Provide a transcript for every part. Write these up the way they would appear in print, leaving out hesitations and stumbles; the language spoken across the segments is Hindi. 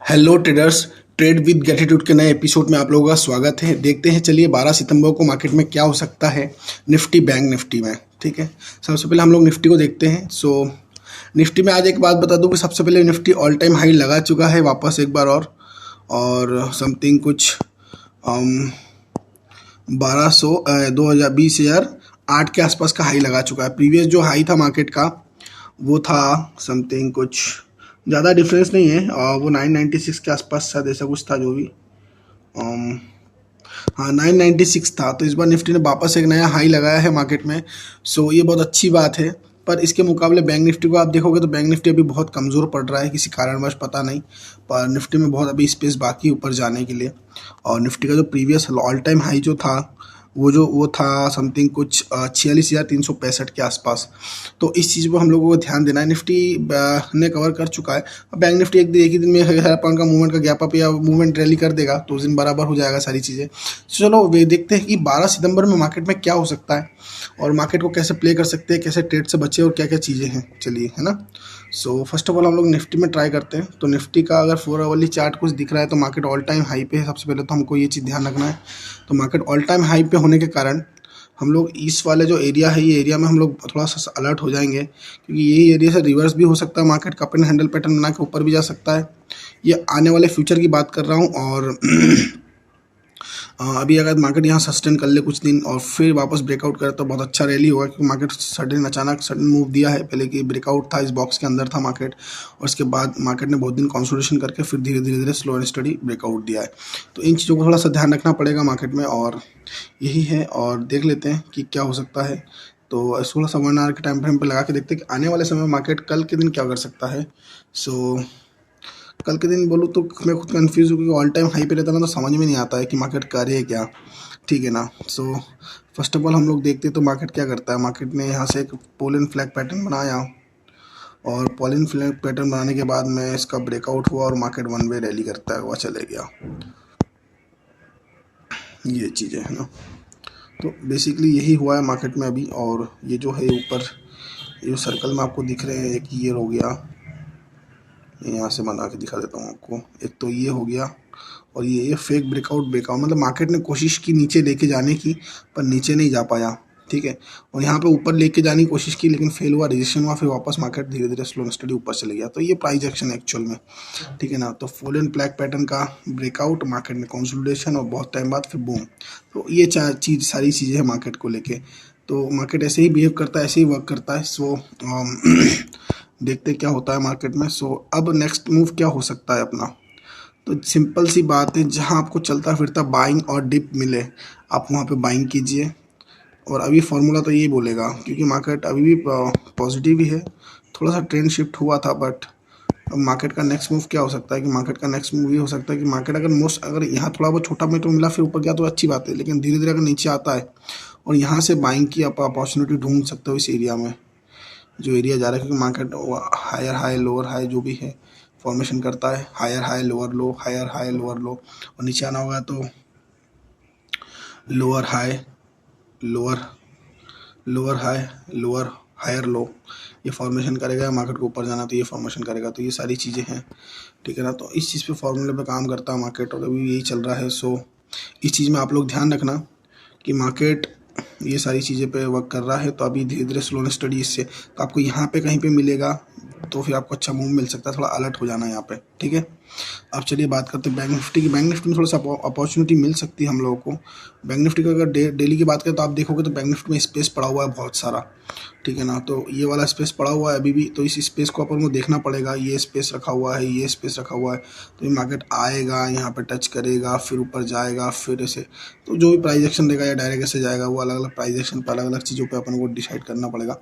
Hello traders. Trade with gratitude के नए एपिसोड में आप लोगों का स्वागत है। देखते हैं चलिए 12 सितंबर को मार्केट में क्या हो सकता है निफ्टी बैंक निफ्टी में। ठीक है, सबसे पहले हम लोग निफ्टी को देखते हैं। निफ्टी में आज एक बात बता दूं कि सबसे पहले निफ्टी ऑल टाइम हाई लगा चुका है वापस एक बार और समथिंग कुछ 1200 2008 के आसपास का हाई लगा चुका है। प्रीवियस जो हाई था मार्केट का वो था समथिंग कुछ ज़्यादा डिफरेंस नहीं है और वो 996 के आसपास शायद ऐसा कुछ था जो भी हाँ 996 था। तो इस बार निफ्टी ने वापस एक नया हाई लगाया है मार्केट में। ये बहुत अच्छी बात है। पर इसके मुकाबले बैंक निफ्टी को आप देखोगे तो बैंक निफ्टी अभी बहुत कमज़ोर पड़ रहा है किसी कारणवश, पता नहीं। पर निफ्टी में बहुत अभी स्पेस बाकी ऊपर जाने के लिए। और निफ्टी का जो प्रीवियस ऑल टाइम हाई जो था वो था समथिंग कुछ 46,365 के आसपास। तो इस चीज़ पर हम लोगों को ध्यान देना है। निफ्टी ने कवर कर चुका है। बैंक निफ्टी एक ही दिन में 1000 पॉइंट का मूवमेंट का गैप अप या मूवमेंट रैली कर देगा तो उस दिन बराबर हो जाएगा सारी चीज़ें। चलो वे देखते हैं कि 12 सितंबर में मार्केट में क्या हो सकता है और मार्केट को कैसे प्ले कर सकते हैं, कैसे ट्रेड से बचे और क्या क्या चीज़ें हैं। चलिए, है ना। फर्स्ट ऑफ ऑल हम लोग निफ्टी में ट्राई करते हैं। तो निफ्टी का अगर 4 आवरली चार्ट कुछ दिख रहा है तो मार्केट ऑल टाइम हाई पे है। सबसे पहले तो हमको ये चीज़ ध्यान रखना है। तो मार्केट ऑल टाइम हाई पे होने के कारण हम लोग इस वाले जो एरिया है ये एरिया में हम लोग थोड़ा सा अलर्ट हो जाएंगे, क्योंकि यही एरिया से रिवर्स भी हो सकता है। Market cup and handle pattern बना के ऊपर भी जा सकता है। ये आने वाले फ्यूचर की बात कर रहा हूँ। और अभी अगर मार्केट यहाँ सस्टेन कर ले कुछ दिन और फिर वापस ब्रेकआउट करे तो बहुत अच्छा रैली होगा, क्योंकि मार्केट अचानक सडन मूव दिया है। पहले कि ब्रेकआउट था, इस बॉक्स के अंदर था मार्केट, और उसके बाद मार्केट ने बहुत दिन कंसोलिडेशन करके फिर धीरे धीरे स्लो एंड स्टडी ब्रेकआउट दिया है। तो इन चीज़ों को थोड़ा सा ध्यान रखना पड़ेगा मार्केट में, और यही है। और देख लेते हैं कि क्या हो सकता है। तो 16 1 आवर के टाइम फ्रेम पर लगा के देखते हैं कि आने वाले समय में मार्केट कल के दिन क्या कर सकता है। कल के दिन बोलूँ तो मैं खुद कंफ्यूज हूँ, क्योंकि ऑल टाइम हाई पे रहता ना तो समझ में नहीं आता है कि मार्केट करे क्या। ठीक है ना। फर्स्ट ऑफ ऑल हम लोग देखते तो मार्केट क्या करता है। मार्केट ने यहाँ से एक पोलन फ्लैग पैटर्न बनाया, और पोलन फ्लैग पैटर्न बनाने के बाद में इसका ब्रेकआउट हुआ और मार्केट वन वे रैली करता है, वह चले गया। ये चीज़ें है ना। तो बेसिकली यही हुआ है मार्केट में अभी। और ये जो है ऊपर ये सर्कल में आपको दिख रहे हैं, एक ईयर हो गया, यहाँ से बना के दिखा देता हूँ आपको। एक तो ये हो गया, और ये फेक ब्रेकआउट मतलब मार्केट ने कोशिश की नीचे लेके जाने की, पर नीचे नहीं जा पाया। ठीक है, और यहाँ पे ऊपर लेके जाने की कोशिश की लेकिन फेल हुआ, रेजिस्टेंस हुआ, फिर वापस मार्केट धीरे धीरे स्लो एंड स्टडी ऊपर चले गया। तो ये प्राइस एक्शन एक्चुअल में। ठीक है ना। तो फॉल एंड फ्लैग पैटर्न का ब्रेकआउट, मार्केट में कंसोलिडेशन, और बहुत टाइम बाद फिर बूम। तो ये सारी चीज़ें हैं मार्केट को लेके। तो मार्केट ऐसे ही बिहेव करता है, ऐसे ही वर्क करता है। देखते क्या होता है मार्केट में। अब नेक्स्ट मूव क्या हो सकता है अपना। तो सिंपल सी बात है, जहां आपको चलता फिरता बाइंग और डिप मिले आप वहां पे बाइंग कीजिए। और अभी फार्मूला तो यही बोलेगा, क्योंकि मार्केट अभी भी पॉजिटिव ही है। थोड़ा सा ट्रेंड शिफ्ट हुआ था, बट अब मार्केट का नेक्स्ट मूव क्या हो सकता है कि मार्केट का नेक्स्ट मूव ये हो सकता है कि मार्केट अगर यहाँ थोड़ा बहुत छोटा में तो मिला फिर ऊपर गया तो अच्छी बात है, लेकिन धीरे धीरे अगर नीचे आता है और यहाँ से बाइंग की आप अपॉर्चुनिटी ढूंढ सकते हो इस एरिया में, जो एरिया जा रहा है। क्योंकि market higher high lower high जो भी है फॉर्मेशन करता है, higher high lower low, higher high lower low, और नीचे आना होगा तो lower high lower lower high lower higher low, ये फॉर्मेशन करेगा। मार्केट को ऊपर जाना तो ये फॉर्मेशन करेगा। तो ये सारी चीज़ें हैं। ठीक है ना। तो इस चीज़ पे फॉर्मूले पे काम करता है मार्केट, और अभी यही चल रहा है। इस चीज़ में आप लोग ध्यान रखना कि मार्केट ये सारी चीज़ें पे वर्क कर रहा है। तो अभी धीरे धीरे स्लो स्टडी इससे तो आपको यहाँ पे कहीं पे मिलेगा तो फिर आपको अच्छा मूव मिल सकता है। थोड़ा अलर्ट हो जाना यहाँ पे। ठीक है। अब चलिए बात करते हैं बैंक निफ्टी की। बैंक निफ्टी में थोड़ा सा अपॉर्चुनिटी मिल सकती है हम लोगों को। बैंक निफ्टी का अगर डेली की बात करें तो आप देखोगे तो बैंक निफ्टी में स्पेस पड़ा हुआ है बहुत सारा। ठीक है ना। तो ये वाला स्पेस पड़ा हुआ है अभी भी, तो इस स्पेस को अपन को देखना पड़ेगा। ये स्पेस रखा हुआ है, ये स्पेस रखा हुआ है, तो ये मार्केट आएगा, यहाँ पे टच करेगा, फिर ऊपर जाएगा, फिर ऐसे। तो जो भी प्राइस एक्शन देगा या डायरेक्ट ऐसे जाएगा, वो अलग अलग प्राइस एक्शन पर अलग अलग चीज़ों पर अपन को डिसाइड करना पड़ेगा।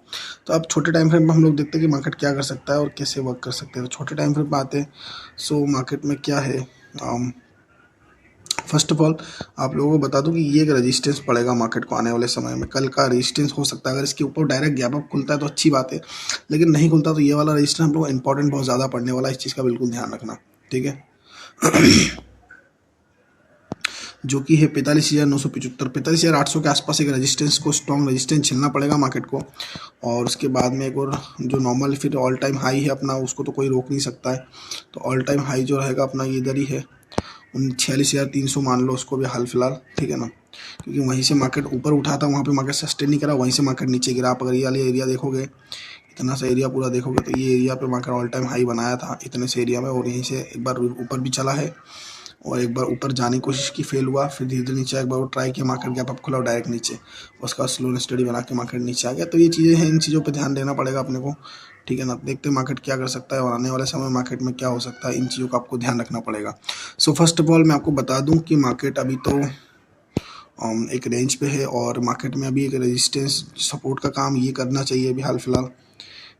तो अब छोटे टाइम फ्रेम में हम लोग देखते हैं कि मार्केट क्या कर सकता है और कैसे वर्क कर सकते हैं। तो छोटे टाइम फ्रेम पर आते हैं। मार्केट में क्या है, फर्स्ट ऑफ ऑल आप लोगों को बता दूं कि ये एक रेजिस्टेंस पड़ेगा मार्केट को आने वाले समय में। कल का रेजिस्टेंस हो सकता है, अगर इसके ऊपर डायरेक्ट गैप अप खुलता है तो अच्छी बात है, लेकिन नहीं खुलता तो ये वाला रेजिस्टेंस हम लोग को इंपॉर्टेंट बहुत ज़्यादा पड़ने वाला है। इस चीज़ का बिल्कुल ध्यान रखना। ठीक है। जो कि है 45,975, 45,800 के आसपास एक रेजिस्टेंस को, स्ट्रॉन्ग रेजिस्टेंस झेलना पड़ेगा मार्केट को। और उसके बाद में एक और जो नॉर्मल फिर ऑल टाइम हाई है अपना, उसको तो कोई रोक नहीं सकता है। तो ऑल टाइम हाई जो रहेगा अपना ये इधर ही है, 46,300 मान लो उसको भी हाल फिलहाल, ठीक है ना। क्योंकि वहीं से मार्केट ऊपर उठा था, वहाँ पे मार्केट सस्टेन नहीं करा, वहीं से मार्केट नीचे गिरा। आप अगर ये वाली एरिया देखोगे, इतना सा एरिया पूरा देखोगे, तो ये एरिया पे मार्केट ऑल टाइम हाई बनाया था इतने से एरिया में, और यहीं से एक बार ऊपर भी चला है और एक बार ऊपर जाने की कोशिश की, फेल हुआ। फिर धीरे धीरे नीचे एक बार वो ट्राई किया, मार्केट गैप अप खुला और डायरेक्ट नीचे, उसका स्लो एंड स्टडी बना के मार्केट नीचे आ गया। तो ये चीज़ें हैं, इन चीज़ों पे ध्यान देना पड़ेगा अपने को, ठीक है ना। देखते हैं मार्केट क्या कर सकता है और आने वाले समय मार्केट में क्या हो सकता है, इन चीज़ों का आपको ध्यान रखना पड़ेगा। सो फर्स्ट ऑफ ऑल मैं आपको बता दूं कि मार्केट अभी तो एक रेंज पे है, और मार्केट में अभी एक रेजिस्टेंस सपोर्ट का काम ये करना चाहिए अभी हाल फिलहाल,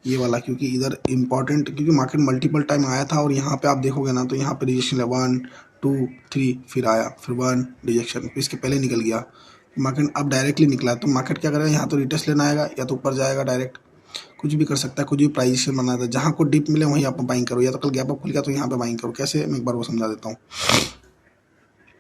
ये वाला। क्योंकि इधर इम्पॉर्टेंट, क्योंकि मार्केट मल्टीपल टाइम आया था और यहाँ पे आप देखोगे ना, तो यहाँ पे रिजेक्शन है 1 2 3, फिर आया, फिर 1 रिजेक्शन, फिर इसके पहले निकल गया। मार्केट अब डायरेक्टली निकला, तो मार्केट क्या करेगा, यहाँ तो रिटेस्ट लेना आएगा, या तो ऊपर जाएगा डायरेक्ट, कुछ भी कर सकता है, कुछ भी प्राइजेशन बना था। जहाँ को डिप मिले वहीं आप बाइंग करो, या तो कल गैप अप खुल गया तो यहाँ पे बाइंग करो। कैसे, मैं एक बार वो समझा देता हूँ।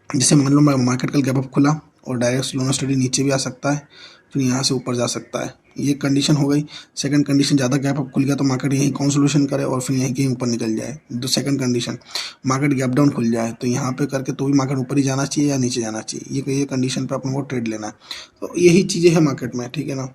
जैसे मान लो मार्केट कल गैप अप खुला और डायरेक्ट स्लो स्टडी नीचे भी आ सकता है, फिर यहाँ से ऊपर जा सकता है, ये कंडीशन हो गई। सेकंड कंडीशन, ज़्यादा गैप अप खुल गया तो मार्केट यहीं कंसोलिडेशन करे और फिर यहीं कहीं ऊपर निकल जाए। तो second condition, market gap down खुल जाए, तो यहाँ पे करके तो भी मार्केट ऊपर ही जाना चाहिए या नीचे जाना चाहिए, ये कंडीशन पर अपने को ट्रेड लेना है। तो यही चीज़ें हैं मार्केट में, ठीक है ना।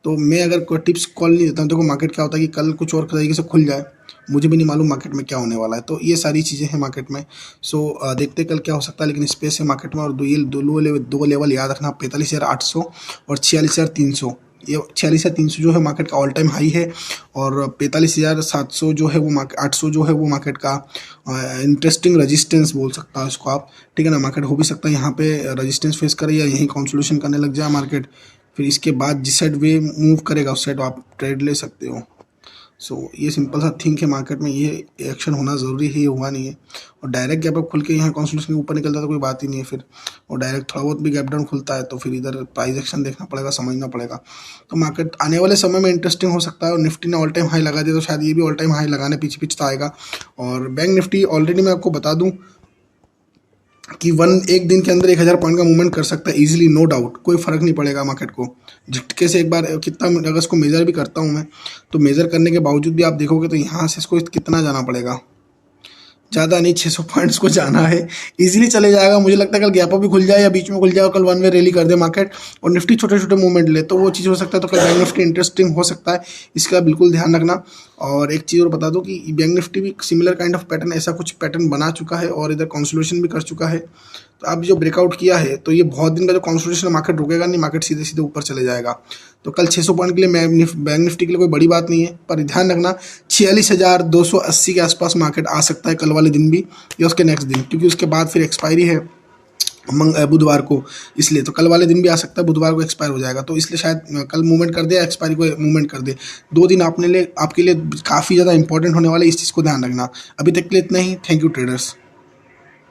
तो मैं अगर कोई टिप्स कॉल नहीं देता हूँ, देखो मार्केट क्या होता है कि कल कुछ और तरीके से खुल जाए, मुझे भी नहीं मालूम मार्केट में क्या होने वाला है। तो ये सारी चीज़ें हैं मार्केट में। सो देखते कल क्या हो सकता है, लेकिन स्पेस है मार्केट में। और दो लेवल याद रखना, 45,800 और 46,300। ये 46,300 जो है मार्केट का ऑल टाइम हाई है, और 45,700 जो है वो मार्केट, 800 जो है वो मार्केट का इंटरेस्टिंग रेजिस्टेंस बोल सकता है उसको आप, ठीक है ना। मार्केट हो भी सकता है यहाँ पे रेजिस्टेंस फेस करे या यहीं कंसोलिडेशन करने लग जाए मार्केट, फिर इसके बाद जिस साइड वे मूव करेगा उस साइड आप ट्रेड ले सकते हो। सो ये सिंपल सा थिंक है मार्केट में, ये एक्शन होना ज़रूरी है, ये हुआ नहीं है। और डायरेक्ट गैप अप खुल के यहाँ कंसोलिडेशन के ऊपर निकलता है तो कोई बात ही नहीं है फिर, और डायरेक्ट थोड़ा बहुत भी गैप डाउन खुलता है तो फिर इधर प्राइस एक्शन देखना पड़ेगा, समझना पड़ेगा। तो मार्केट आने वाले समय में इंटरेस्टिंग हो सकता है। और निफ्टी ने ऑल टाइम हाई लगा दिया, तो शायद ये भी ऑल टाइम हाई लगाने पीछे पीछे आएगा। और बैंक निफ्टी ऑलरेडी मैं आपको बता दूँ कि एक दिन के अंदर 1,000 पॉइंट का मूवमेंट कर सकता है इजीली, नो डाउट, कोई फ़र्क नहीं पड़ेगा मार्केट को। झटके से एक बार कितना, अगर इसको मेज़र भी करता हूँ मैं, तो मेज़र करने के बावजूद भी आप देखोगे तो यहाँ से इसको कितना जाना पड़ेगा, ज़्यादा नहीं, 600 पॉइंट्स को जाना है, इजीली चले जाएगा। मुझे लगता है कल गैप अप भी खुल जाए या बीच में खुल जाए, कल वन वे रैली कर दे मार्केट और निफ्टी छोटे छोटे मूवमेंट ले, तो वो चीज़ हो सकता है। तो कल बैंक निफ्टी इंटरेस्टिंग हो सकता है, इसका बिल्कुल ध्यान रखना। और एक चीज़ और बता दूं कि बैंक निफ्टी भी सिमिलर काइंड ऑफ पैटर्न, ऐसा कुछ पैटर्न बना चुका है और इधर कंसोलिडेशन भी कर चुका है। तो अब जो ब्रेकआउट किया है, तो ये बहुत दिन का जो कंसोलिडेशन, मार्केट रुकेगा नहीं, मार्केट सीधे सीधे ऊपर चले जाएगा। तो कल 600 पॉइंट के लिए बैंक निफ्टी के लिए कोई बड़ी बात नहीं है, पर ध्यान रखना 46,280 के आसपास मार्केट आ सकता है कल वाले दिन भी या उसके नेक्स्ट दिन, क्योंकि उसके बाद फिर एक्सपायरी है बुधवार को, इसलिए तो कल वाले दिन भी आ सकता है, बुधवार को एक्सपायर हो जाएगा। तो इसलिए शायद कल मूवमेंट कर दे, एक्सपायरी को मूवमेंट कर दे। 2 दिन आपके लिए काफ़ी ज़्यादा इंपॉर्टेंट होने वाले, इस चीज़ को ध्यान रखना। अभी तक के लिए इतना ही, थैंक यू ट्रेडर्स।